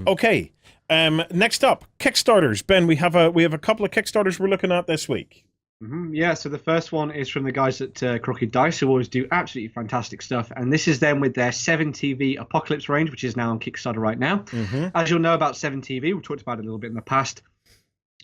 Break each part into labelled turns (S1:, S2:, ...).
S1: Okay. Next up, Kickstarters. Ben, we have a couple of Kickstarters we're looking at this week.
S2: Yeah, so the first one is from the guys at Crooked Dice, who always do absolutely fantastic stuff. And this is them with their 7TV Apocalypse range, which is now on Kickstarter right now. As you'll know about 7TV, we've talked about it a little bit in the past.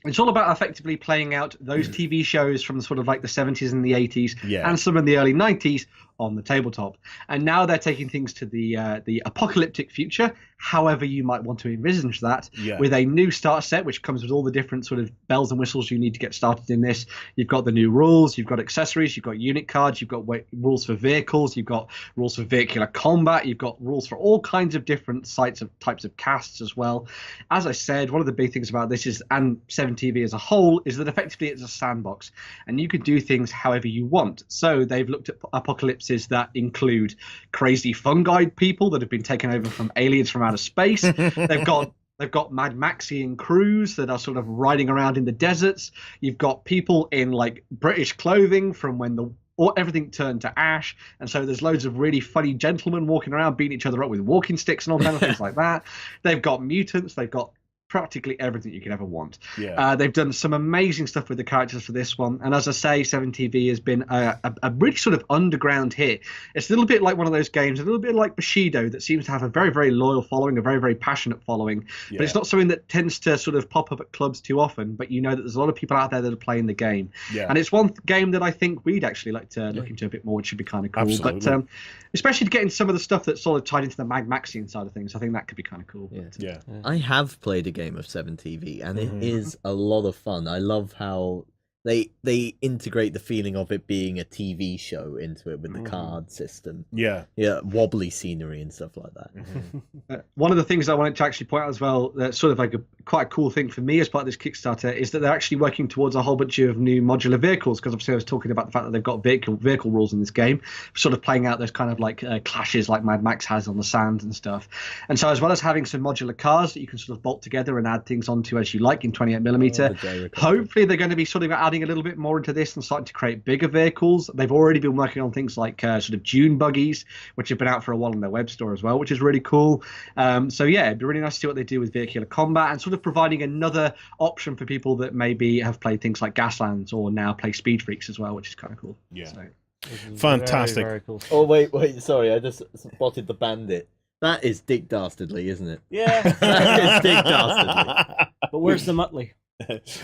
S2: It's all about effectively playing out those TV shows from sort of like the 70s and the 80s and some in the early 90s on the tabletop. And now they're taking things to the apocalyptic future, however you might want to envisage that, with a new start set, which comes with all the different sort of bells and whistles you need to get started in this. You've got the new rules, you've got accessories, you've got unit cards, you've got rules for vehicles, you've got rules for vehicular combat, you've got rules for all kinds of different types of casts as well. As I said, one of the big things about this is, and 7TV as a whole, is that effectively it's a sandbox, and you can do things however you want. So they've looked at apocalypses that include crazy fungi people that have been taken over from aliens from outer space. They've got Mad Maxian crews that are sort of riding around in the deserts. You've got people in like British clothing from when everything turned to ash, and so there's loads of really funny gentlemen walking around beating each other up with walking sticks and all kinds of things like that. They've got mutants. They've got practically everything you could ever want. They've done some amazing stuff with the characters for this one, and as I say, 7TV has been a really sort of underground hit. It's a little bit like one of those games, a little bit like Bushido, that seems to have a very, very loyal following, a very, very passionate following, but it's not something that tends to sort of pop up at clubs too often, but you know that there's a lot of people out there that are playing the game, and it's one game that I think we'd actually like to look into a bit more, which should be kind of cool.
S1: Absolutely.
S2: But especially to get into some of the stuff that's sort of tied into the Mad Maxian side of things, I think that could be kind of cool.
S3: I have played a game of 7TV, and it is a lot of fun. I love how they integrate the feeling of it being a TV show into it with the card system. Wobbly scenery and stuff like that.
S2: One of the things I wanted to actually point out as well, that's sort of like quite a cool thing for me as part of this Kickstarter, is that they're actually working towards a whole bunch of new modular vehicles, because obviously I was talking about the fact that they've got vehicle rules in this game, sort of playing out those kind of like clashes like Mad Max has on the sand and stuff. And so as well as having some modular cars that you can sort of bolt together and add things onto as you like in 28mm, hopefully they're going to be sort of adding a little bit more into this and starting to create bigger vehicles. They've already been working on things like sort of dune buggies, which have been out for a while on their web store as well, which is really cool. So yeah, it'd be really nice to see what they do with vehicular combat and sort of providing another option for people that maybe have played things like Gaslands or now play Speed Freaks as well, which is kind of cool.
S1: Fantastic.
S4: Very, very cool.
S3: Oh wait, sorry, I just spotted the bandit. That is Dick Dastardly, isn't it?
S4: Yeah.
S3: That is Dick Dastardly.
S4: But where's the Muttley?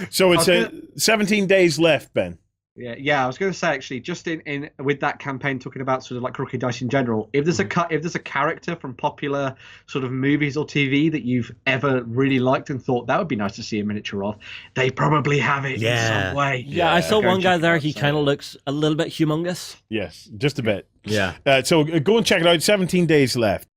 S1: So it's 17 days left, Ben.
S2: Yeah. I was going to say actually, just in with that campaign talking about sort of like Crooked Dice in general, if there's a character from popular sort of movies or TV that you've ever really liked and thought that would be nice to see a miniature of, they probably have it in some way.
S4: Yeah, I saw one guy there. He kind of
S2: of
S4: looks a little bit humongous.
S1: Yes, just a bit.
S3: Yeah.
S1: So go and check it out. 17 days left.